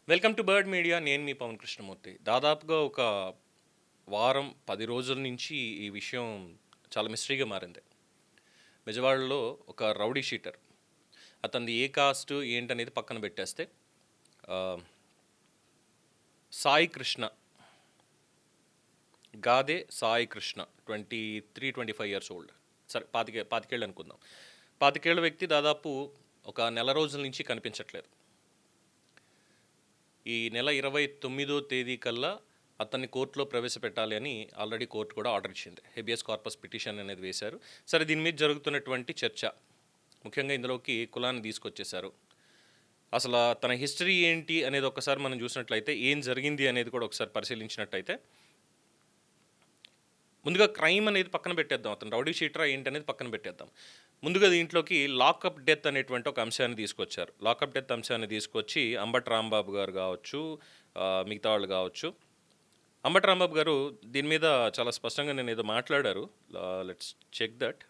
Welcome to bird media. నేను మీ పవన్ కృష్ణమూర్తి. దాదాపుగా ఒక వారం 10 రోజుల నుంచి ఈ విషయం చాలా మిస్టరీగా మారింది. బెజవాడలో ఒక రౌడీ షీటర్, అతనిది ఏ కాస్ట్ ఏంటనేది పక్కన పెట్టేస్తే, ఆ, సాయి కృష్ణ, గాదే సాయి కృష్ణ, 23-25 ఇయర్స్ ఓల్డ్. సరే, పాతికేళ్ళు అనుకుందాం. పాతికేళ్ల వ్యక్తి దాదాపు ఒక నెల రోజుల నుంచి కనిపించట్లేదు. ఈ నెల 29వ తేదీ కల్లా అతన్ని కోర్టులో ప్రవేశపెట్టాలి అని ఆల్రెడీ కోర్టు కూడా ఆర్డర్ ఇచ్చింది. హెబియస్ కార్పస్ పిటిషన్ అనేది వేశారు. సరే, దీని మీద జరుగుతున్నటువంటి చర్చ, ముఖ్యంగా ఇందులోకి కులాన్ని తీసుకొచ్చేశారు. అసలు తన హిస్టరీ ఏంటి అనేది ఒకసారి మనం చూసినట్లయితే, ఏం జరిగింది అనేది కూడా ఒకసారి పరిశీలించినట్టయితే, ముందుగా క్రైమ్ అనేది పక్కన పెట్టేద్దాం, అతను రౌడీ షీటరా ఏంటి అనేది పక్కన పెట్టేద్దాం. ముందుగా దీంట్లోకి లాకప్ డెత్ అనేటువంటి ఒక అంశాన్ని తీసుకొచ్చారు. లాకప్ డెత్ అంశాన్ని తీసుకొచ్చి అంబటి రాంబాబు గారు కావచ్చు, మిగతా వాళ్ళు కావచ్చు. అంబటి రాంబాబు గారు దీని మీద చాలా స్పష్టంగా నేను ఏదో మాట్లాడారు. Let's check that.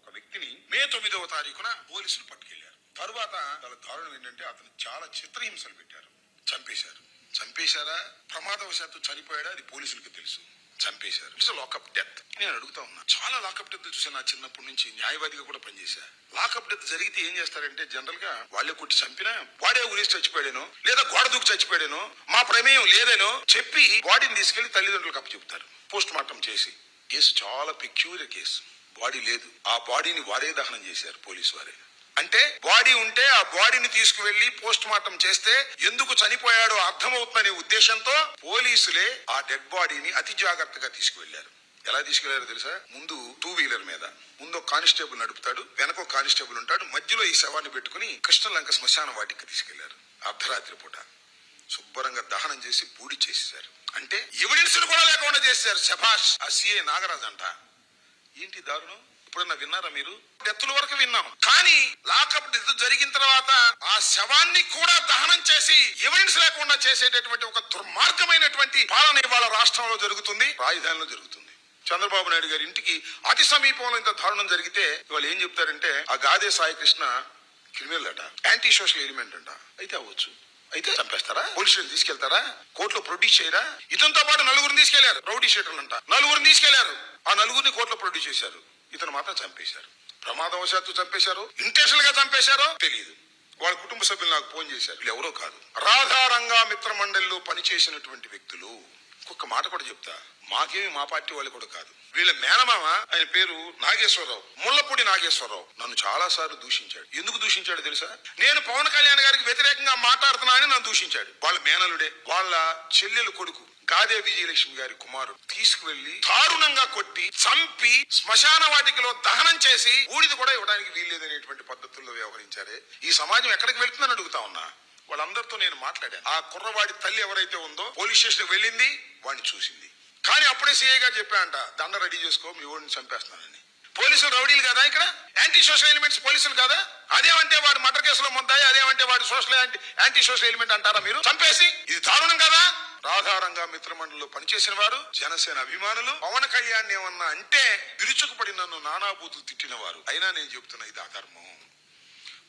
ఒక వ్యక్తిని మే 9వ తారీఖున పోలీసులు పట్టుకెళ్లారు. తరువాత చాలా దారుణం ఏంటంటే, అతను చాలా చిత్రహింసలు పెట్టారు. చంపేశారా, ప్రమాదవశాత్తు చనిపోయాడా, అది పోలీసులకి తెలుసు. చంపేశారు. It's lockup death. నేను అడుగుతా ఉన్నా, చాలా లాకప్ డెత్ చూసాను. నా చిన్నప్పటి నుంచి న్యాయవాదిగా కూడా పనిచేశా. లాకప్ డెత్ జరిగితే ఏం చేస్తారంటే, జనరల్ గా వాళ్ళే కొట్టి చంపినా, వాడే ఉరేసి చచ్చిపోయాడేనో లేదా గోడ దూకి చచ్చిపోయాడేనో, మా ప్రమేయం లేదేనో చెప్పి బాడీని తీసుకెళ్లి తల్లిదండ్రులకు అప్పచెప్తారు. పోస్ట్ మార్టం చేసి. కేసు చాలా పెక్యూరియర్ కేసు. బాడీ లేదు. ఆ బాడీని వారే దహనం చేశారు, పోలీసు వారే. అంటే బాడీ ఉంటే ఆ బాడీని తీసుకువెళ్లి పోస్ట్ మార్టం చేస్తే ఎందుకు చనిపోయాడో అర్థమవుతుందనే ఉద్దేశంతో పోలీసులే ఆ డెడ్ బాడీని అతి జాగ్రత్తగా తీసుకువెళ్లారు. ఎలా తీసుకెళ్లారో తెలుసా? ముందు 2 వీలర్ మీద, ముందు ఒక కానిస్టేబుల్ నడుపుతాడు, వెనక ఒక కానిస్టేబుల్ ఉంటాడు, మధ్యలో ఈ శవాన్ని పెట్టుకుని కృష్ణలంక శ్మశాన వాటికి తీసుకెళ్లారు. అర్ధరాత్రి పూట శుభ్రంగా దహనం చేసి బూడి చేసేశారు. అంటే ఎవిడెన్స్ కూడా లేకుండా చేశారు. శభాష్, ఆ సిఏ నాగరాజ్ అంట. ఏంటి దారుణం? ఎప్పుడన్నా విన్నారా మీరు? డెత్తుల వరకు విన్నాం, కానీ లాకప్ డెత్ జరిగిన తర్వాత ఆ శవాన్ని కూడా దహనం చేసి ఎవిడెన్స్ లేకుండా చేసేటటువంటి ఒక దుర్మార్గమైనటువంటి పాలన ఇవాళ రాష్ట్రంలో జరుగుతుంది, రాజధానిలో జరుగుతుంది. చంద్రబాబు నాయుడు గారి ఇంటికి అతి సమీపంలో ఇంత దారుణం జరిగితే వాళ్ళు ఏం చెప్తారంటే, ఆ గాదే సాయి కృష్ణ క్రిమినల్ అట, యాంటీ సోషల్ ఎలిమెంట్ అంట. అయితే అవ్వచ్చు. అయితే చంపేస్తారా? పోలీసులు తీసుకెళ్తారా? కోర్టులో ప్రొడ్యూస్ చేయరా? ఇతనితో పాటు 4గురిని తీసుకెళ్లారు. రౌడీ షీటర్లు అంట. 4గురిని తీసుకెళ్లారు. ఆ 4గురిని కోర్టులో ప్రొడ్యూస్ చేశారు. ఇతను మాత్రం చంపేశారు. ప్రమాదవశాత్తు చంపేశారో, ఇంటెన్షనల్ గా చంపేశారో తెలియదు. వాళ్ళ కుటుంబ సభ్యులు నాకు ఫోన్ చేశారు. వీళ్ళు ఎవరో కాదు, రాధారంగా మిత్ర మండలిలో పనిచేసినటువంటి వ్యక్తులు. ఇంకొక మాట కూడా చెప్తా, మాకేమి మా పార్టీ వాళ్ళు కూడా కాదు. వీళ్ళ మేనమామ, ఆయన పేరు నాగేశ్వరరావు, ముళ్ళపూడి నాగేశ్వరరావు, నన్ను చాలా సార్లు దూషించాడు. ఎందుకు దూషించాడు తెలుసా? నేను పవన్ కళ్యాణ్ గారికి వ్యతిరేకంగా మాట్లాడుతున్నా అని నన్ను దూషించాడు. వాళ్ళ మేనలుడే, వాళ్ళ చెల్లెలు కొడుకు గాదే విజయలక్ష్మి గారి కుమారుడు తీసుకువెళ్లి దారుణంగా కొట్టి చంపి శ్మశాన వాటికలో దహనం చేసి ఊడిది కూడా ఇవ్వడానికి వీల్లేదనేటువంటి పద్ధతుల్లో వ్యవహరించారే. ఈ సమాజం ఎక్కడికి వెళ్తుందని అడుగుతా ఉన్నా. వాళ్ళందరితో నేను మాట్లాడాను. ఆ కుర్రవాడి తల్లి ఎవరైతే ఉందో పోలీస్ స్టేషన్ వెళ్ళింది, వాడిని చూసింది. కానీ అప్పుడే సిఐ గారు చెప్పాడంట, దండ రెడీ చేసుకో, మీ ఓడిని చంపేస్తానని. పోలీసులు రౌడీలు కదా, ఇక్కడ యాంటీ సోషల్ ఎలిమెంట్స్ పోలీసులు కదా? అదేమంటే వాడు మర్డర్ కేసులో ముద్దాయి, అదేమంటే వాడు యాంటీ సోషల్ ఎలిమెంట్ అంటారా మీరు? చంపేసి, ఇది దారుణం కదా? రాధారంగా మిత్రమండలిలో పనిచేసిన వారు, జనసేన అభిమానులు, పవన్ కళ్యాణ్ ఏమన్నా అంటే విరుచుకుపడి నన్ను నానాబూతులు తిట్టిన వారు. అయినా నేను చెప్తున్నా, ఇది అధర్మం.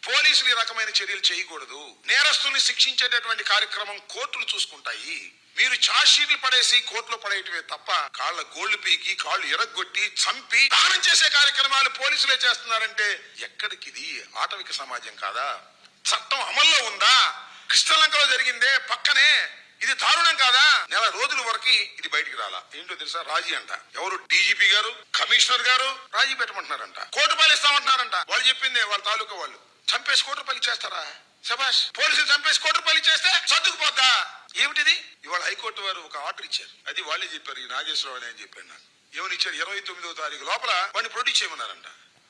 పోలీసులు ఈ రకమైన చర్యలు చేయకూడదు. నేరస్తుల్ని శిక్షించేటటువంటి కార్యక్రమం కోర్టులు చూసుకుంటాయి. మీరు ఛార్జ్షీట్లు పడేసి కోర్టులో పడేయటమే తప్ప, కాళ్ళ గోళ్లు పీకి కాళ్ళు ఎరగొట్టి చంపి దానం చేసే కార్యక్రమాలు పోలీసులే చేస్తున్నారంటే ఎక్కడికి? ఇది ఆటవిక సమాజం కాదా? చట్టం అమల్లో ఉందా? కృష్ణలంకలో జరిగిందే పక్కనే, ఇది దారుణం కాదా? నెల రోజుల వరకు ఇది బయటికి రాలా. ఏంటో తెలుసా? రాజీ అంట. ఎవరు? డీజీపీ గారు, కమిషనర్ గారు రాజీ పెట్టమంటున్నారంట. కోర్టు పాలిస్తామంటున్నారంట. వాళ్ళు చెప్పిందే, వాళ్ళ తాలూకా వాళ్ళు. చంపేసి కోర్టు పల్లి చేస్తారా? శభాష్. పోలీసులు చంపేసి కోర్టు పల్లి చేస్తే సర్దుకుపోద్దా? ఏమిటిది? ఇవాళ హైకోర్టు వారు ఒక ఆర్డర్ ఇచ్చారు. అది వాళ్ళే చెప్పారు. ఈ నాగేశ్వరరావు అని చెప్పాను నాకు. ఏమని ఇచ్చారు? 29వ తారీఖు లోపల వాడిని ప్రొడ్యూస్ చేయమన్నారంట.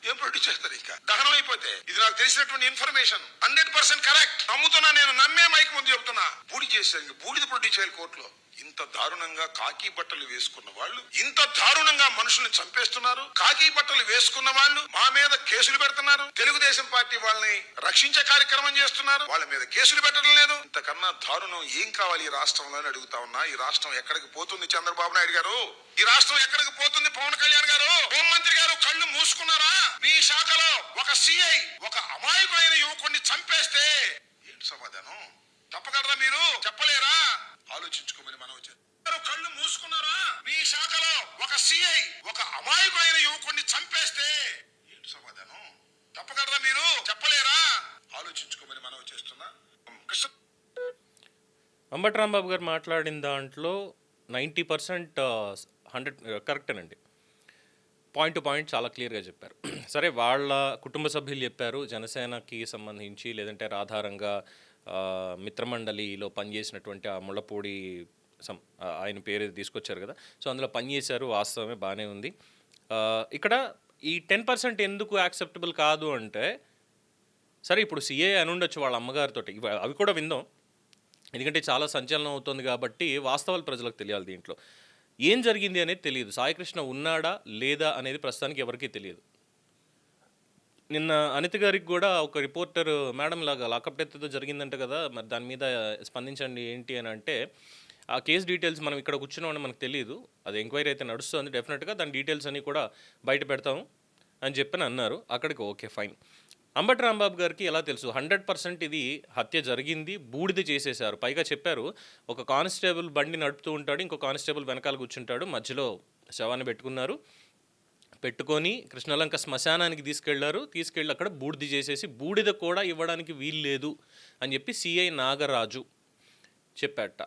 ఏం ప్రొడ్యూస్ చేస్తారు? ఇంకా దహనం అయిపోతే. ఇది నాకు తెలిసినటువంటి ఇన్ఫర్మేషన్, 100% కరెక్ట్. నమ్ముతున్నా, నేను నమ్మే మైక్ ముందు చెప్తున్నా. బూడి చేశారు. ఇంకా బూడిది ప్రొడ్యూస్ చేయాలి కోర్టులో. ఇంత దారుణంగా కాకి బట్టలు వేసుకున్న వాళ్ళు ఇంత దారుణంగా మనుషుల్ని చంపేస్తున్నారు. కాకి బట్టలు వేసుకున్న వాళ్ళు మా మీద కేసులు పెడుతున్నారు. తెలుగుదేశం పార్టీ వాళ్ళని రక్షించే కార్యక్రమం చేస్తున్నారు. వాళ్ళ మీద కేసులు పెట్టడం లేదు. ఇంతకన్నా దారుణం ఏం కావాలి ఈ రాష్ట్రంలో అని అడుగుతా ఉన్నా. ఈ రాష్ట్రం ఎక్కడికి పోతుంది చంద్రబాబు నాయుడు గారు? ఈ రాష్ట్రం ఎక్కడికి పోతుంది పవన్ కళ్యాణ్ గారు? హోంమంత్రి గారు కళ్ళు మూసుకున్నారా? మీ శాఖలో ఒక సిఐ ఒక అమాయకమైన యువకుడిని చంపేస్తే ఏంటి సమాధానం? తప్పగలరా మీరు? చెప్పలేరా? ఆలోచించుకోమని మనం కళ్ళు మూసుకున్నారా? మీ శాఖలో ఒక సిఐ ఒక అమాయకమైన యువకుడిని చంపేస్తే ఏంటి సమాధానం? తప్పగలరా మీరు? చెప్పలేరా? ఆలోచించుకోమని మనం చేస్తున్నా. అంబటి రాంబాబు గారు మాట్లాడిన దాంట్లో 90% 100 కరెక్టేనండి. పాయింట్ టు పాయింట్ చాలా క్లియర్గా చెప్పారు. సరే, వాళ్ళ కుటుంబ సభ్యులు చెప్పారు జనసేనకి సంబంధించి, లేదంటే రాధారంగా మిత్రమండలిలో పనిచేసినటువంటి ఆ ముళ్ళపూడి ఆయన పేరు తీసుకొచ్చారు కదా, సో అందులో పనిచేశారు, వాస్తవమే, బాగానే ఉంది. ఇక్కడ ఈ 10% ఎందుకు యాక్సెప్టబుల్ కాదు అంటే, సరే ఇప్పుడు సిఏ అని ఉండొచ్చు వాళ్ళ అమ్మగారితో, అవి కూడా విందాం, ఎందుకంటే చాలా సంచలనం అవుతుంది కాబట్టి వాస్తవాలు ప్రజలకు తెలియాలి. దీంట్లో ఏం జరిగింది అనేది తెలియదు. సాయికృష్ణ ఉన్నాడా లేదా అనేది ప్రస్తుతానికి ఎవరికీ తెలియదు. నిన్న అనిత గారికి కూడా ఒక రిపోర్టర్, మేడం లాగా లాకప్ డెత్తో జరిగిందంట కదా, మరి దాని మీద స్పందించండి ఏంటి అని అంటే, ఆ కేసు డీటెయిల్స్ మనం ఇక్కడ కూర్చున్నామని మనకు తెలియదు, అది ఎంక్వైరీ అయితే నడుస్తుంది, డెఫినెట్గా దాని డీటెయిల్స్ అన్నీ కూడా బయట పెడతాము అని చెప్పని అన్నారు. అక్కడికి ఓకే ఫైన్. అంబటి రాంబాబు గారికి ఎలా తెలుసు 100% ఇది హత్య జరిగింది, బూడిద చేసేశారు? పైగా చెప్పారు, ఒక కానిస్టేబుల్ బండి నడుపుతూ ఉంటాడు, ఇంకో కానిస్టేబుల్ వెనకాల కూర్చుంటాడు, మధ్యలో శవాన్ని పెట్టుకొని కృష్ణలంక శ్మశానానికి తీసుకెళ్ళి అక్కడ బూడిద చేసేసి బూడిద కూడా ఇవ్వడానికి వీల్లేదు అని చెప్పి సిఐ నాగరాజు చెప్పాట.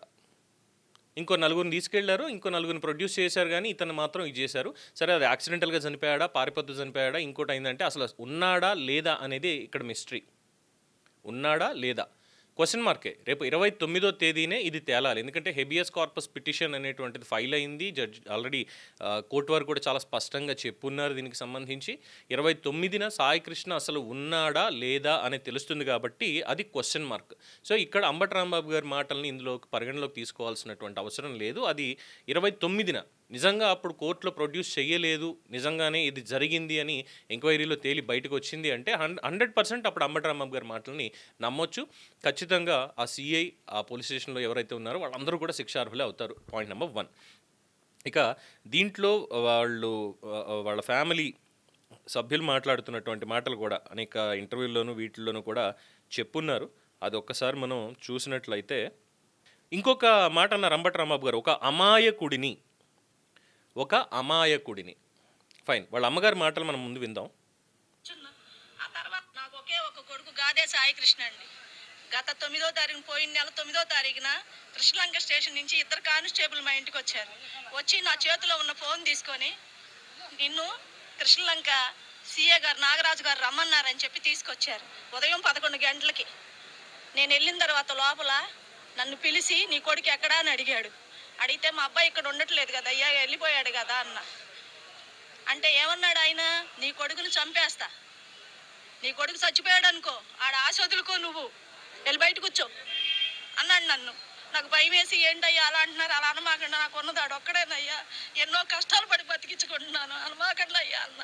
ఇంకో నలుగురిని తీసుకెళ్లారు, ఇంకో నలుగురిని ప్రొడ్యూస్ చేశారు, కానీ ఇతను మాత్రం ఇది చేశారు. సరే, అది యాక్సిడెంటల్గా చనిపోయాడా, పారిపోతూ చనిపోయాడా, ఇంకోటి అయిందంటే అసలు ఉన్నాడా లేదా అనేది ఇక్కడ మిస్టరీ. ఉన్నాడా లేదా క్వశ్చన్ మార్కే. రేపు 29వ తేదీనే ఇది తేలాలి, ఎందుకంటే హెబియస్ కార్పస్ పిటిషన్ అనేటువంటిది ఫైల్ అయింది. జడ్జి ఆల్రెడీ కోర్టు వారు కూడా చాలా స్పష్టంగా చెప్పున్నారు దీనికి సంబంధించి. 29న సాయికృష్ణ అసలు ఉన్నాడా లేదా అనేది తెలుస్తుంది కాబట్టి అది క్వశ్చన్ మార్క్. సో ఇక్కడ అంబటి రాంబాబు గారి మాటల్ని ఇందులో పరిగణలోకి తీసుకోవాల్సినటువంటి అవసరం లేదు. అది 29న నిజంగా అప్పుడు కోర్టులో ప్రొడ్యూస్ చేయలేదు, నిజంగానే ఇది జరిగింది అని ఎంక్వైరీలో తేలి బయటకు వచ్చింది అంటే 100% అప్పుడు అంబటి రాంబాబు గారి మాటల్ని నమ్మొచ్చు. ఖచ్చితంగా ఆ సిఐ, ఆ పోలీస్ స్టేషన్లో ఎవరైతే ఉన్నారో వాళ్ళందరూ కూడా శిక్షార్హులే అవుతారు. Point number 1. ఇక దీంట్లో వాళ్ళ ఫ్యామిలీ సభ్యులు మాట్లాడుతున్నటువంటి మాటలు కూడా అనేక ఇంటర్వ్యూల్లోనూ వీటిల్లోనూ కూడా చెప్పున్నారు. అది ఒక్కసారి మనం చూసినట్లయితే, ఇంకొక మాట అన్నారు అంబటి రాంబాబు గారు, ఒక అమాయకుడిని. ఫైన్, వాళ్ళ అమ్మగారి మాటలు మనం ముందు విందాం. ఆ తర్వాత నాకు ఒకే ఒక కొడుకు గాదే సాయికృష్ణ అండి. గత 9వ తారీఖున, పోయిన నెల 9వ తారీఖున కృష్ణలంక స్టేషన్ నుంచి 2 కానిస్టేబుల్ మా ఇంటికి వచ్చారు. వచ్చి నా చేతిలో ఉన్న ఫోన్ తీసుకొని, నిన్ను కృష్ణలంక సిఏ గారు నాగరాజు గారు రమ్మన్నారని చెప్పి తీసుకొచ్చారు. ఉదయం 11 గంటలకి నేను వెళ్ళిన తర్వాత లోపల నన్ను పిలిచి, నీ కొడుకు ఎక్కడా అని అడిగాడు. అడిగితే మా అబ్బాయి ఇక్కడ ఉండట్లేదు కదా అయ్యా, వెళ్ళిపోయాడు కదా అన్న. అంటే ఏమన్నాడు ఆయన, నీ కొడుకుని చంపేస్తా, నీ కొడుకు చచ్చిపోయాడు అనుకో, ఆడ ఆశ వదులుకో, నువ్వు వెళ్ళి బయట కూర్చో అన్నాడు నన్ను. నాకు భయం వేసి, ఏంటయ్యా అలా అంటున్నారు, అలా అనమాకండి, నాకు ఉన్నదాడు ఒక్కడేనయ్యా, ఎన్నో కష్టాలు పడి బతికించుకుంటున్నాను, అనమాకండి అయ్యా అన్న.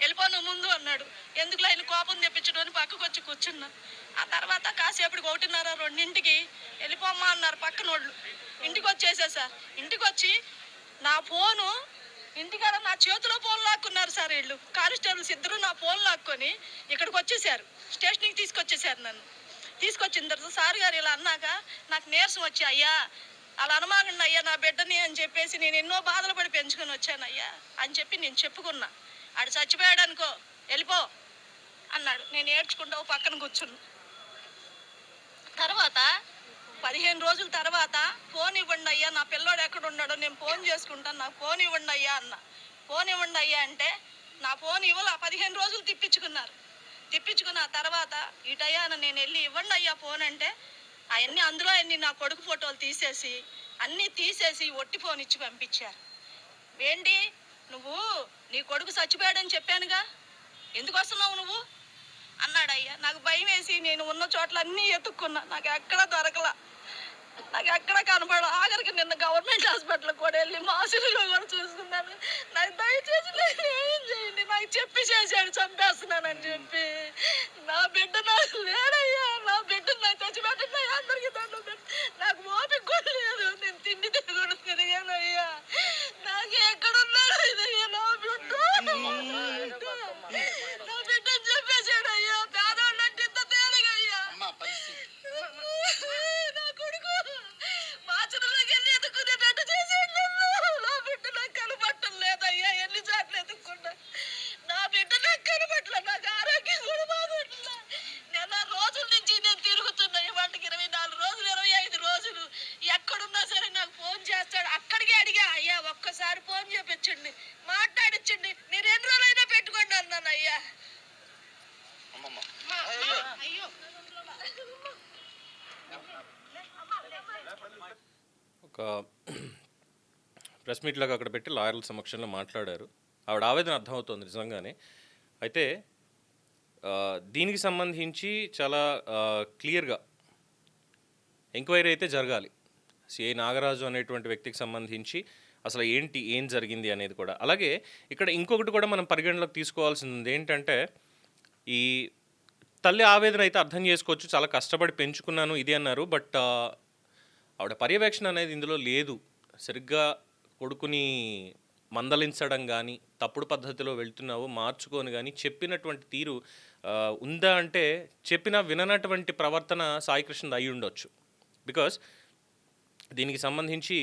వెళ్ళిపోను ముందు అన్నాడు. ఎందుకు ఆయన కోపం తెప్పించడం అని పక్కకు వచ్చి కూర్చున్నా. ఆ తర్వాత కాసేపటికి 1:30, 2ంటికి వెళ్ళిపోమ్మా అన్నారు పక్కనోళ్ళు. ఇంటికి వచ్చేసా సార్. ఇంటికి వచ్చి నా ఫోను ఇంటికాడ నా చేతిలో ఫోన్ లాక్కున్నారు సార్. వీళ్ళు కానిస్టేబుల్స్ ఇద్దరు నా ఫోన్ లాక్కొని ఇక్కడికి వచ్చేసారు, స్టేషన్కి తీసుకొచ్చేసారు. నన్ను తీసుకొచ్చిన తర్వాత సార్ గారు ఇలా అన్నాక నాకు నీరసం వచ్చి, అయ్యా అలా అనమాగండి అయ్యా నా బిడ్డని అని చెప్పేసి, నేను ఎన్నో బాధలు పడి పెంచుకొని వచ్చాను అయ్యా అని చెప్పి నేను చెప్పుకున్నా. ఆడు చచ్చిపోయాడు అనుకో, వెళ్ళిపో అన్నాడు. నేను ఏడ్చుకుంటా పక్కన కూర్చున్నా. తర్వాత 15 రోజుల తర్వాత ఫోన్ ఇవ్వండి అయ్యా, నా పిల్లోడు ఎక్కడ ఉన్నాడో నేను ఫోన్ చేసుకుంటాను, నాకు ఫోన్ ఇవ్వండి అయ్యా అన్న. ఫోన్ ఇవ్వండి అయ్యా అంటే నా ఫోన్ ఇవ్వాల. 15 రోజులు తిప్పించుకున్న తర్వాత ఇటయ్యాను నేను వెళ్ళి ఇవ్వండి అయ్యా ఫోన్ అంటే, అందులో అన్ని నా కొడుకు ఫోటోలు తీసేసి ఒట్టి ఫోన్ ఇచ్చి పంపించారు. ఏంటి నువ్వు నీ కొడుకు చచ్చిపోయాడని చెప్పానుగా, ఎందుకు వస్తున్నావు నువ్వు అన్నాడు. అయ్యా నాకు భయం వేసి నేను ఉన్న చోట్ల అన్నీ ఎత్తుక్కున్నా, నాకు ఎక్కడా దొరకలా. నాకు ఎక్కడ కనపడ ఆఖరికి నిన్న గవర్నమెంట్ హాస్పిటల్ కూడా వెళ్ళి మాసులులో కూడా చూసుకున్నాను. నాకు దయచేసి నాకు ఏం చేయండి, నాకు చెప్పి చేశాడు చంపేస్తున్నానని చెప్పి. నా బిడ్డ నాకు లేడయ్యా, నా బిడ్డ నాకు తెచ్చిపెట్టండి, అందరికీ దండం పెట్టి. నాకు ఓపిక కూడా లేదు, నేను తిండి తిరుగుడు తిరిగానయ్యా. నాకు ఎక్కడున్నాడు ఇదయ్యా నా బిడ్డ, నా బిడ్డని చెప్పేశాడయ్యా. పేదవాళ్ళంటే ఇంత తేలిగయ్యా. నా కొడుకు బాత్రూంలోకి వెళ్ళి ఎదుక్కునేటట్టు చేసాడు నన్ను. నా బిడ్డ నాకు కనపడటం లేదయ్యా, ఎన్నిసార్లు ఎదుక్కున్నా. నా బిడ్డ నాకు కనపట్ల, నాకు ఆరోగ్యం కూడా బాగోట్లా. నెల రోజుల నుంచి నేను తిరుగుతున్నా, ఇవాటికి 24 రోజులు 25 రోజులు. ఎక్కడున్నా సరే నాకు ఫోన్ చేస్తాడు. అక్కడికే అడిగా, అయ్యా ఒక్కసారి ఫోన్ చేపించండి, మాట్లాడించండి, నేను ఎన్ని రోజులైనా పెట్టుకోండి అన్నాను అయ్యా. అయ్యో ఒక ప్రెస్ మీట్ లాగా అక్కడ పెట్టి లాయర్ల సమక్షంలో మాట్లాడారు. ఆవిడ ఆవేదన అర్థమవుతుంది నిజంగానే. అయితే దీనికి సంబంధించి చాలా క్లియర్గా ఎంక్వైరీ అయితే జరగాలి. సిఐ నాగరాజు అనేటువంటి వ్యక్తికి సంబంధించి అసలు ఏం జరిగింది అనేది కూడా. అలాగే ఇక్కడ ఇంకొకటి కూడా మనం పరిగణలోకి తీసుకోవాల్సింది ఏంటంటే, ఈ తల్లి ఆవేదన అయితే అర్థం చేసుకోవచ్చు. చాలా కష్టపడి పెంచుకున్నాను ఇది అన్నారు. బట్ ఆవిడ పర్యవేక్షణ అనేది ఇందులో లేదు. సరిగ్గా కొడుకుని మందలించడం కానీ, తప్పుడు పద్ధతిలో వెళ్తున్నావు మార్చుకొని కానీ చెప్పినటువంటి తీరు ఉందా అంటే, చెప్పినా విననటువంటి ప్రవర్తన సాయికృష్ణది అయి ఉండొచ్చు. బికాస్ దీనికి సంబంధించి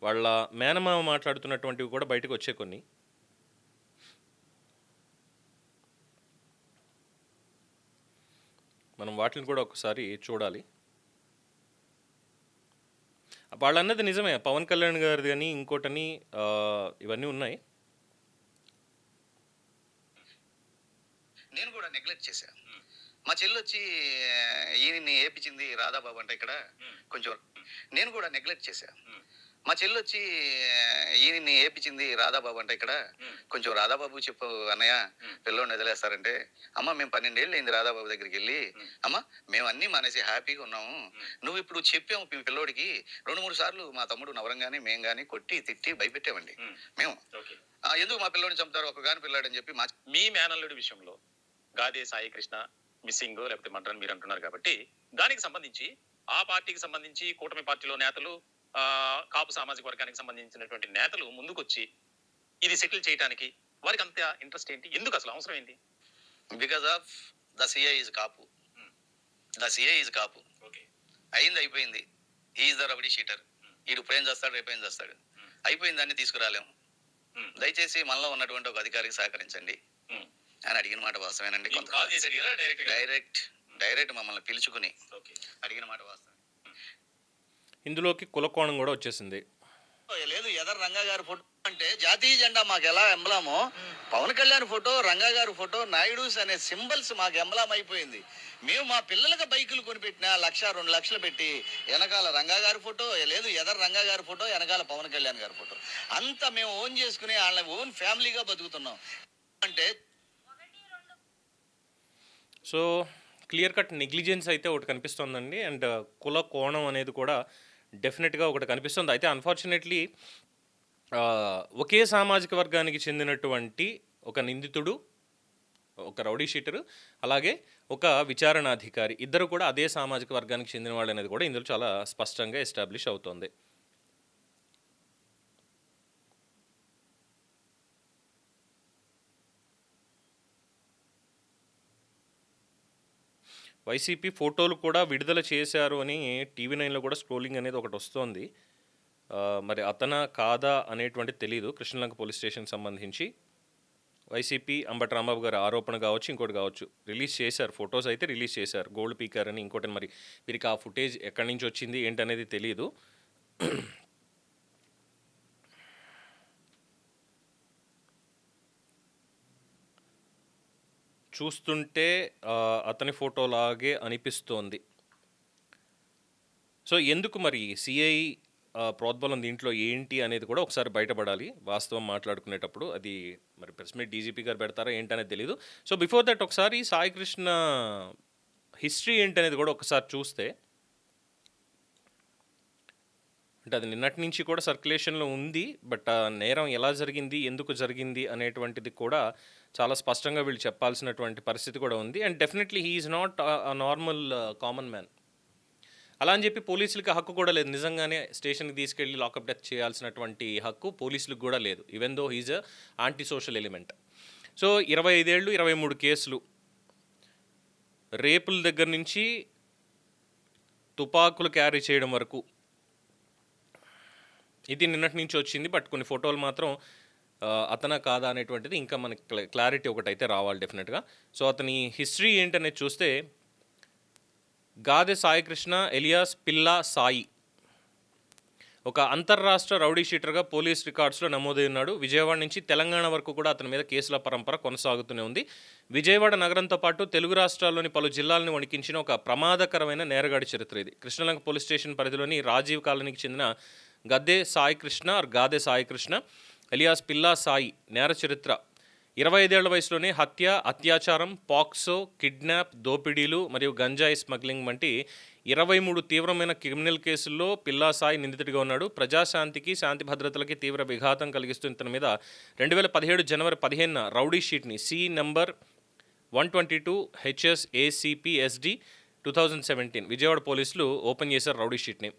వాళ్ళ మేనమామ మాట్లాడుతున్నటువంటివి కూడా బయటకు వచ్చే కొన్ని. మనం వాటిని కూడా ఒకసారి చూడాలి. వాళ్ళన్నది నిజమే, పవన్ కళ్యాణ్ గారిది కానీ ఇంకోటని ఇవన్నీ ఉన్నాయి. నేను కూడా నెగ్లెక్ట్ చేశా. మా చెల్లి వచ్చి ఈయన్ని ఏపించింది రాధాబాబు అంటే ఇక్కడ కొంచెం నేను కూడా నెగ్లెక్ట్ చేశా. మా చెల్లి వచ్చి ఈయన్ని ఏపించింది రాధాబాబు అంటే ఇక్కడ కొంచెం రాధాబాబు చెప్పు అన్నయ్య పిల్లోడిని వదిలేస్తారంటే, అమ్మ మేము 12 ఏళ్ళు అయింది రాధాబాబు దగ్గరికి వెళ్ళి, అమ్మ మేము అన్నీ మానేసి హ్యాపీగా ఉన్నాము, నువ్వు ఇప్పుడు చెప్పాము మీ పిల్లోడికి 2-3 సార్లు మా తమ్ముడు నవరం కానీ మేము కానీ కొట్టి తిట్టి భయపెట్టామండి మేము. ఎందుకు మా పిల్లోడిని చంపుతారు ఒక గాని పిల్లాడని చెప్పి మీ మేనల్లుడి విషయంలో గాదే సాయి కృష్ణ మిస్సింగ్ లేకపోతే మర్డర్ మీరు అంటున్నారు కాబట్టి, దానికి సంబంధించి ఆ పార్టీకి సంబంధించి కూటమి పార్టీలో నేతలు, కాపు సామాజిక వర్గానికి సంబంధించినటువంటి నేతలు ముందుకొచ్చి ఇది సెటిల్ చేయడానికి వారికి అంత ఇంట్రెస్ట్ ఏంటి? ఎందుకు అసలు అవసరం ఏంటి? Because of the CI is Kapu. The CI is Kapu. అయింది అయిపోయింది. Is the rowdy sheeter. ఈడు ప్రేమ చేస్తాడు రేపేం చేస్తాడు. అయిపోయింది, దాన్ని తీసుకురాలేము. దయచేసి మనలో ఉన్నటువంటి ఒక అధికారికి సహకరించండి అని అడిగిన మాట వాస్తవేనండి. డైరెక్ట్ మమ్మల్ని పిలుచుకుని అడిగిన మాట వాస్తవం. ఇందులోకి కులకోణం కూడా వచ్చేసింది. లేదు, ఎదర్ రంగా గారి ఫోటో అంటే జాతీయ జెండా మాకు ఎలా ఎంబలామో, పవన్ కళ్యాణ్ ఫోటో, రంగా గారి ఫోటో, నాయుడుస్ అనే సింబల్స్ మాకు ఎంబలాం అయిపోయింది. మేము మా పిల్లలకి బైకులు కొనిపెట్టిన 1-2 లక్షలు పెట్టి వెనకాల రంగా గారి ఫోటో, లేదు ఎదర్ రంగా గారి ఫోటో, వెనకాల పవన్ కళ్యాణ్ గారి ఫోటో, అంతా మేము ఓన్ చేసుకుని వాళ్ళ ఓన్ ఫ్యామిలీగా బతుకుతున్నాం. అంటే సో క్లియర్ కట్ నెగ్లిజెన్స్ అయితే ఒకటి కనిపిస్తుందండి. అండ్ కుల కోణం అనేది కూడా డెఫినెట్గా ఒకటి కనిపిస్తుంది. అయితే అన్ఫార్చునేట్లీ ఒకే సామాజిక వర్గానికి చెందినటువంటి ఒక నిందితుడు, ఒక రౌడీ షీటరు, అలాగే ఒక విచారణాధికారి, ఇద్దరు కూడా అదే సామాజిక వర్గానికి చెందిన వాళ్ళు అనేది కూడా ఇందులో చాలా స్పష్టంగా ఎస్టాబ్లిష్ అవుతోంది. వైసీపీ ఫోటోలు కూడా విడుదల చేశారు అని TV9లో కూడా స్క్రోలింగ్ అనేది ఒకటి వస్తోంది. మరి అతనా కాదా అనేటువంటిది తెలీదు. కృష్ణలంక పోలీస్ స్టేషన్కి సంబంధించి వైసీపీ అంబటి రాంబాబు గారి ఆరోపణ కావచ్చు, ఇంకోటి కావచ్చు, రిలీజ్ చేశారు. ఫొటోస్ అయితే రిలీజ్ చేశారు. గోల్డ్ పీకర్ అని ఇంకోటి, మరి వీరికి ఆ ఫుటేజ్ ఎక్కడి నుంచి వచ్చింది ఏంటనేది తెలీదు. చూస్తుంటే అతని ఫోటోలాగే అనిపిస్తోంది. సో ఎందుకు మరి సిఐ ప్రోద్బలం దీంట్లో ఏంటి అనేది కూడా ఒకసారి బయటపడాలి వాస్తవం మాట్లాడుకునేటప్పుడు. అది మరి ప్రెస్ మీట్ డీజీపీ గారు పెడతారా ఏంటనేది తెలీదు. సో బిఫోర్ దట్ ఒకసారి సాయి కృష్ణ హిస్టరీ ఏంటనేది కూడా ఒకసారి చూస్తే, అంటే అది నిన్నటి నుంచి కూడా సర్క్యులేషన్లో ఉంది. బట్ ఆ నేరం ఎలా జరిగింది, ఎందుకు జరిగింది అనేటువంటిది కూడా చాలా స్పష్టంగా వీళ్ళు చెప్పాల్సినటువంటి పరిస్థితి కూడా ఉంది. And definitely he is not normal common man. అలా అని చెప్పి పోలీసులకి హక్కు కూడా లేదు. నిజంగానే స్టేషన్కి తీసుకెళ్ళి లాకప్ డెత్ చేయాల్సినటువంటి హక్కు పోలీసులకు కూడా లేదు, even though he's a anti social element. So 25 ఏళ్ళు 23 కేసులు, రేపుల దగ్గర నుంచి తుపాకులు క్యారీ చేయడం వరకు, ఇది నిన్నటి నుంచి వచ్చింది. బట్ కొన్ని ఫోటోలు మాత్రం అతనా కాదా అనేటువంటిది ఇంకా మనకి క్లారిటీ ఒకటైతే రావాలి డెఫినెట్గా. సో అతని హిస్టరీ ఏంటనేది చూస్తే, గాదె సాయికృష్ణ ఎలియాస్ పిల్లా సాయి ఒక అంతర్రాష్ట్ర రౌడీ షీటర్గా పోలీస్ రికార్డ్స్లో నమోదై ఉన్నాడు. విజయవాడ నుంచి తెలంగాణ వరకు కూడా అతని మీద కేసుల పరంపర కొనసాగుతూనే ఉంది. విజయవాడ నగరంతో పాటు తెలుగు రాష్ట్రాల్లోని పలు జిల్లాలను వణికించిన ఒక ప్రమాదకరమైన నేరగాడి చరిత్ర ఇది. కృష్ణలంక పోలీస్ స్టేషన్ పరిధిలోని రాజీవ్ కాలనీకి చెందిన గద్దె సాయికృష్ణ గాదె సాయికృష్ణ ఎలియాస్ పిల్లా సాయి నేర చరిత్ర: 25 ఏళ్ల వయసులోనే హత్య, అత్యాచారం, పాక్సో, కిడ్నాప్, దోపిడీలు మరియు గంజాయి స్మగ్లింగ్ వంటి 23 తీవ్రమైన క్రిమినల్ కేసుల్లో పిల్లా సాయి నిందితుడిగా ఉన్నాడు. ప్రజాశాంతికి, శాంతి భద్రతలకి తీవ్ర విఘాతం కలిగిస్తున్న ఇతని మీద 2017 జనవరి 15న రౌడీ షీట్ని సి నంబర్ 122 HSACPSD 2017 విజయవాడ పోలీసులు ఓపెన్ చేశారు రౌడీ షీట్ని.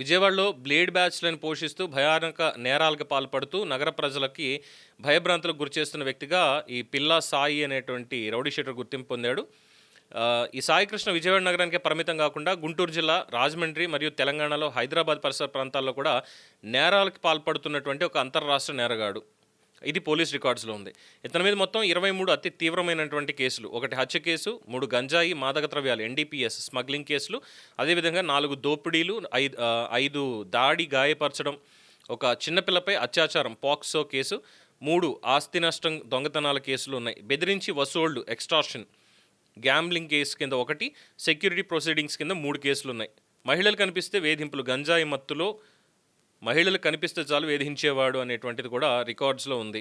విజయవాడలో బ్లేడ్ బ్యాచ్లను పోషిస్తూ భయానక నేరాలకు పాల్పడుతూ నగర ప్రజలకి భయభ్రాంతులకు గురిచేస్తున్న వ్యక్తిగా ఈ పిల్లా సాయి అనేటువంటి రౌడీ షీటర్ గుర్తింపు పొందాడు. ఈ సాయికృష్ణ విజయవాడ నగరానికి పరిమితం కాకుండా గుంటూరు జిల్లా, రాజమండ్రి మరియు తెలంగాణలో హైదరాబాద్ పరిసర ప్రాంతాల్లో కూడా నేరాలకు పాల్పడుతున్నటువంటి ఒక అంతర్రాష్ట్ర నేరగాడు. ఇది పోలీస్ రికార్డ్స్లో ఉంది. ఇతని మీద మొత్తం 23 అతి తీవ్రమైనటువంటి కేసులు, 1 హత్య కేసు, 3 గంజాయి మాదక ద్రవ్యాలు NDPS స్మగ్లింగ్ కేసులు, అదేవిధంగా 4 దోపిడీలు, 5 దాడి గాయపరచడం, ఒక చిన్నపిల్లపై అత్యాచారం పాక్సో కేసు, 3 ఆస్తి నష్టం దొంగతనాల కేసులు ఉన్నాయి. బెదిరించి వసూళ్లు ఎక్స్టార్షన్ గ్యాంబ్లింగ్ కేసు కింద 1, సెక్యూరిటీ ప్రొసీడింగ్స్ కింద 3 కేసులు ఉన్నాయి. మహిళలు కనిపిస్తే వేధింపులు, గంజాయి మత్తులో మహిళలు కనిపిస్తే చాలు వేధించేవాడు అనేటువంటిది కూడా రికార్డ్స్లో ఉంది.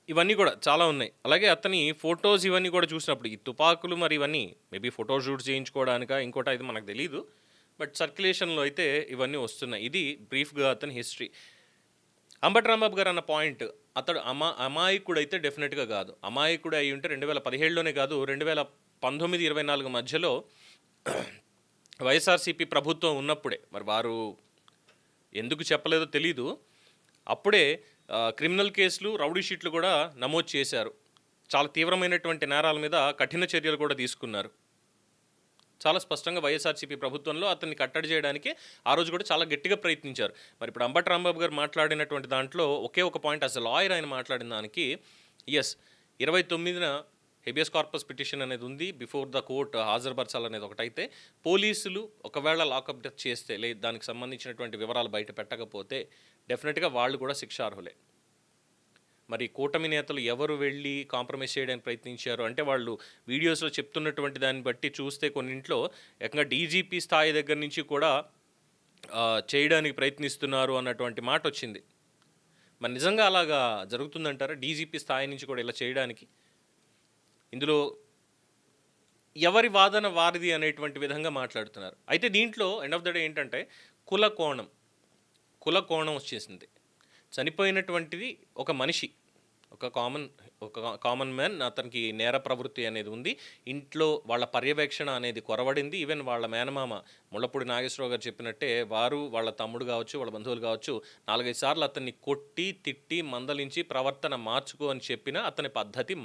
ఇవన్నీ కూడా చాలా ఉన్నాయి. అలాగే అతని ఫొటోస్ ఇవన్నీ కూడా చూసినప్పుడు ఈ తుపాకులు మరి ఇవన్నీ మేబీ ఫోటో షూట్స్ చేయించుకోవడానికా ఇంకోటి అయితే మనకు తెలియదు. బట్ సర్క్యులేషన్లో అయితే ఇవన్నీ వస్తున్నాయి. ఇది బ్రీఫ్గా అతని హిస్టరీ. అంబటి రాంబాబు గారు అన్న పాయింట్, అతడు అమాయకుడు అయితే డెఫినెట్గా కాదు. అమాయకుడు అయి ఉంటే 2017లోనే కాదు 2019-24 మధ్యలో వైఎస్ఆర్సీపీ ప్రభుత్వం ఉన్నప్పుడే, మరి వారు ఎందుకు చెప్పలేదో తెలీదు, అప్పుడే క్రిమినల్ కేసులు, రౌడీ షీట్లు కూడా నమోదు చేశారు. చాలా తీవ్రమైనటువంటి నేరాల మీద కఠిన చర్యలు కూడా తీసుకున్నారు. చాలా స్పష్టంగా వైఎస్ఆర్సీపీ ప్రభుత్వంలో అతన్ని కట్టడి చేయడానికి ఆ రోజు కూడా చాలా గట్టిగా ప్రయత్నించారు. మరి ఇప్పుడు అంబటి రాంబాబు గారు మాట్లాడినటువంటి దాంట్లో ఒకే ఒక పాయింట్, అసలు లాయర్ ఆయన మాట్లాడిన దానికి, 29న హెబియస్ కార్పస్ పిటిషన్ అనేది ఉంది, బిఫోర్ ద కోర్ట్ హాజరుపరచాలనేది ఒకటైతే, పోలీసులు ఒకవేళ లాకప్ డెత్ చేస్తే దానికి సంబంధించినటువంటి వివరాలు బయట పెట్టకపోతే డెఫినెట్గా వాళ్ళు కూడా శిక్షార్హులే. మరి కూటమి నేతలు ఎవరు వెళ్ళి కాంప్రమైజ్ చేయడానికి ప్రయత్నించారు అంటే, వాళ్ళు వీడియోస్లో చెప్తున్నటువంటి దాన్ని బట్టి చూస్తే కొన్నింట్లో ఏకంగా డీజీపీ స్థాయి దగ్గర నుంచి కూడా చేయడానికి ప్రయత్నిస్తున్నారు అన్నటువంటి మాట వచ్చింది. మరి నిజంగా అలాగా జరుగుతుందంటారా? డీజీపీ స్థాయి నుంచి కూడా ఇలా చేయడానికి? ఇందులో ఎవరి వాదన వారిది అనేటువంటి విధంగా మాట్లాడుతున్నారు. అయితే దీంట్లో ఎండ్ ఆఫ్ ద డే ఏంటంటే కుల కోణం వచ్చేసింది. చనిపోయినటువంటిది ఒక మనిషి, ఒక కామన్ మ్యాన్, అతనికి నేర ప్రవృత్తి అనేది ఉంది. ఇంట్లో వాళ్ళ పర్యవేక్షణ అనేది కొరవడింది. ఈవెన్ వాళ్ళ మేనమామ ముళ్ళపూడి నాగేశ్వరరావు గారు చెప్పినట్టే, వారు వాళ్ళ తమ్ముడు కావచ్చు, వాళ్ళ బంధువులు కావచ్చు, 4-5 సార్లు అతన్ని కొట్టి, తిట్టి, మందలించి ప్రవర్తన మార్చుకో అని చెప్పినా అతని పద్ధతి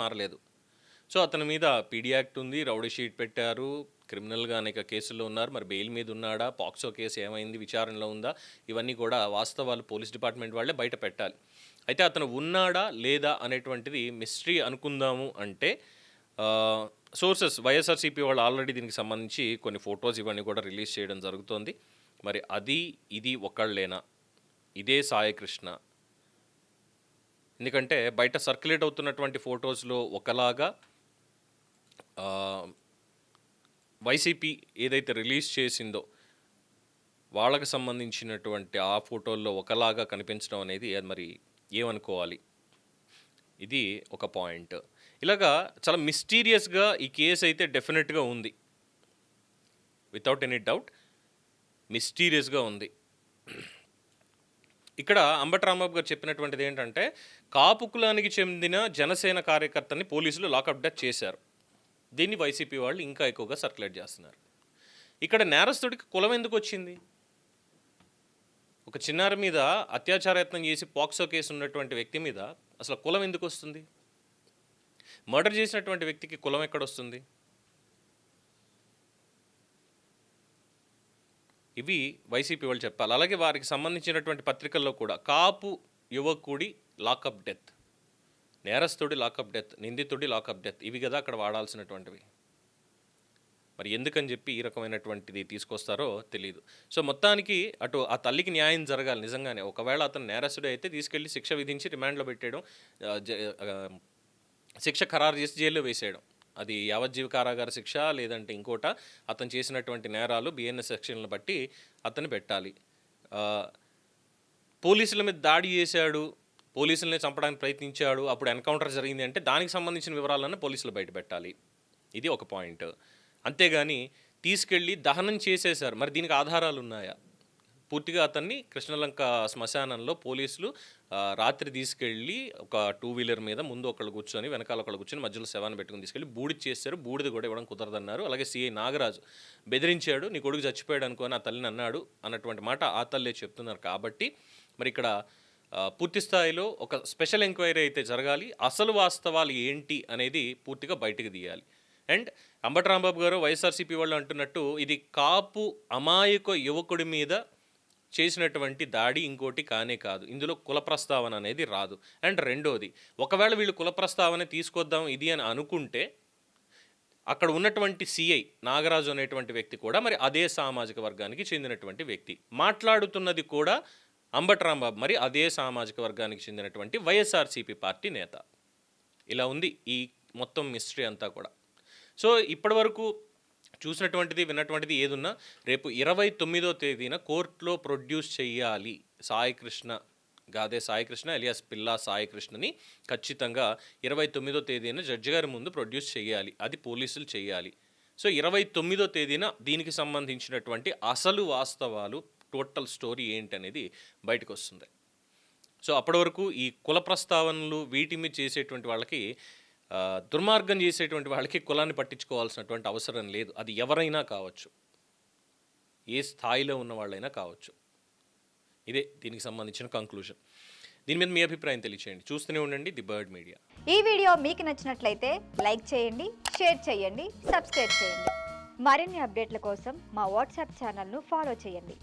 మారలేదు. సో అతని మీద పీడీ యాక్ట్ ఉంది, రౌడీ షీట్ పెట్టారు, క్రిమినల్గా అనేక కేసుల్లో ఉన్నారు. మరి బెయిల్ మీద ఉన్నాడా, పాక్సో కేసు ఏమైంది, విచారణలో ఉందా, ఇవన్నీ కూడా వాస్తవాలు పోలీస్ డిపార్ట్మెంట్ వాళ్ళే బయట పెట్టాలి. అయితే అతను ఉన్నాడా లేదా అనేటువంటిది మిస్టరీ అనుకుందాము అంటే, సోర్సెస్ వైఎస్ఆర్సీపీ వాళ్ళు ఆల్రెడీ దీనికి సంబంధించి కొన్ని ఫొటోస్ ఇవన్నీ కూడా రిలీజ్ చేయడం జరుగుతోంది. మరి ఇది ఒకళ్ళేనా, ఇదే సాయికృష్ణ? ఎందుకంటే బయట సర్క్యులేట్ అవుతున్నటువంటి ఫొటోస్లో ఒకలాగా, వైసీపీ ఏదైతే రిలీజ్ చేసిందో వాళ్ళకి సంబంధించినటువంటి ఆ ఫోటోల్లో ఒకలాగా కనిపించడం అనేది మరి ఏమనుకోవాలి? ఇది ఒక పాయింట్. ఇలాగా చాలా మిస్టీరియస్గా ఈ కేసు అయితే డెఫినెట్గా ఉంది, వితౌట్ ఎనీ డౌట్ మిస్టీరియస్గా ఉంది. ఇక్కడ అంబటి రాంబాబు గారు చెప్పినటువంటిది ఏంటంటే, కాపు కులానికి చెందిన జనసేన కార్యకర్తని పోలీసులు లాకప్ డెత్ చేశారు. దీన్ని వైసీపీ వాళ్ళు ఇంకా ఎక్కువగా సర్క్యులేట్ చేస్తున్నారు. ఇక్కడ నేరస్తుడికి కులం ఎందుకు వచ్చింది? ఒక చిన్నారి మీద అత్యాచారయత్నం చేసి పాక్సో కేసు ఉన్నటువంటి వ్యక్తి మీద అసలు కులం ఎందుకు వస్తుంది? మర్డర్ చేసినటువంటి వ్యక్తికి కులం ఎక్కడొస్తుంది? ఇవి వైసీపీ వాళ్ళు చెప్పాలి. అలాగే వారికి సంబంధించినటువంటి పత్రికల్లో కూడా కాపు యువకుడి లాకప్ డెత్, నేరస్తుడి లాకప్ డెత్, నిందితుడి లాకప్ డెత్, ఇవి కదా అక్కడ వాడాల్సినటువంటివి. మరి ఎందుకని చెప్పి ఈ రకమైనటువంటిది తీసుకొస్తారో తెలియదు. సో మొత్తానికి అటు ఆ తల్లికి న్యాయం జరగాలి నిజంగానే. ఒకవేళ అతను నేరస్తుడు అయితే తీసుకెళ్ళి శిక్ష విధించి రిమాండ్లో పెట్టేయడం, శిక్ష ఖరారు చేసి జైల్లో వేసేయడం. అది యావజ్జీవ కారాగార శిక్ష లేదంటే ఇంకోట, అతను చేసినటువంటి నేరాలు బిఎన్ఎస్ సెక్షన్లను బట్టి అతన్ని పెట్టాలి. పోలీసుల మీద దాడి చేశాడు, పోలీసులనే చంపడానికి ప్రయత్నించాడు, అప్పుడు ఎన్కౌంటర్ జరిగింది అంటే దానికి సంబంధించిన వివరాలను పోలీసులు బయట పెట్టాలి. ఇది ఒక పాయింట్. అంతేగాని తీసుకెళ్ళి దహనం చేసేశారు, మరి దీనికి ఆధారాలు ఉన్నాయా? పూర్తిగా అతన్ని కృష్ణలంక శ్మశానంలో పోలీసులు రాత్రి తీసుకెళ్ళి ఒక 2 వీలర్ మీద ముందు ఒకళ్ళు కూర్చొని వెనకాల ఒకళ్ళు కూర్చొని మధ్యలో శవాన్ని పెట్టుకుని తీసుకెళ్ళి బూడిద చేశారు. బూడిద కూడా ఇవ్వడం కుదరదన్నారు. అలాగే సిఐ నాగరాజు బెదిరించాడు, నీ కొడుకు చచ్చిపోయాడు అనుకోని ఆ తల్లిని అన్నాడు అన్నటువంటి మాట ఆ తల్లే చెప్తున్నారు. కాబట్టి మరి ఇక్కడ పూర్తి స్థాయిలో ఒక స్పెషల్ ఎంక్వైరీ అయితే జరగాలి. అసలు వాస్తవాలు ఏంటి అనేది పూర్తిగా బయటకు తీయాలి. అండ్ అంబటి రాంబాబు గారు వైఎస్ఆర్సీపీ వాళ్ళు అంటున్నట్టు ఇది కాపు అమాయక యువకుడి మీద చేసినటువంటి దాడి ఇంకోటి కానే కాదు. ఇందులో కుల ప్రస్తావన అనేది రాదు. అండ్ రెండోది, ఒకవేళ వీళ్ళు కుల ప్రస్తావన తీసుకొద్దాం ఇది అని అనుకుంటే అక్కడ ఉన్నటువంటి సిఐ నాగరాజు అనేటువంటి వ్యక్తి కూడా మరి అదే సామాజిక వర్గానికి చెందినటువంటి వ్యక్తి, మాట్లాడుతున్నది కూడా అంబటి రాంబాబు మరి అదే సామాజిక వర్గానికి చెందినటువంటి వైఎస్ఆర్సీపీ పార్టీ నేత. ఇలా ఉంది ఈ మొత్తం మిస్టరీ అంతా కూడా. సో ఇప్పటి వరకు చూసినటువంటిది విన్నటువంటిది ఏదున్నా రేపు 29వ తేదీన కోర్టులో ప్రొడ్యూస్ చేయాలి సాయికృష్ణ, గాదే సాయికృష్ణ ఎలియాస్ పిల్లా సాయికృష్ణని ఖచ్చితంగా 29వ తేదీన జడ్జి గారి ముందు ప్రొడ్యూస్ చేయాలి. అది పోలీసులు చేయాలి. సో 29వ తేదీన దీనికి సంబంధించినటువంటి అసలు వాస్తవాలు, టోటల్ స్టోరీ ఏంటనేది బయటకు వస్తుంది. సో అప్పటి వరకు ఈ కుల ప్రస్తావనలు వీటి మీద చేసేటువంటి వాళ్ళకి, దుర్మార్గం చేసేటువంటి వాళ్ళకి కులాన్ని పట్టించుకోవాల్సినటువంటి అవసరం లేదు. అది ఎవరైనా కావచ్చు, ఏ స్థాయిలో ఉన్న వాళ్ళైనా కావచ్చు. ఇదే దీనికి సంబంధించిన కంక్లూజన్. దీని మీద మీ అభిప్రాయం తెలియచేయండి. చూస్తూనే ఉండండి ది బర్డ్ మీడియా. ఈ వీడియో మీకు నచ్చినట్లయితే లైక్ చేయండి, షేర్ చేయండి, సబ్స్క్రైబ్ చేయండి. మరిన్ని అప్డేట్ల కోసం మా వాట్సాప్ ఛానల్ను ఫాలో చేయండి.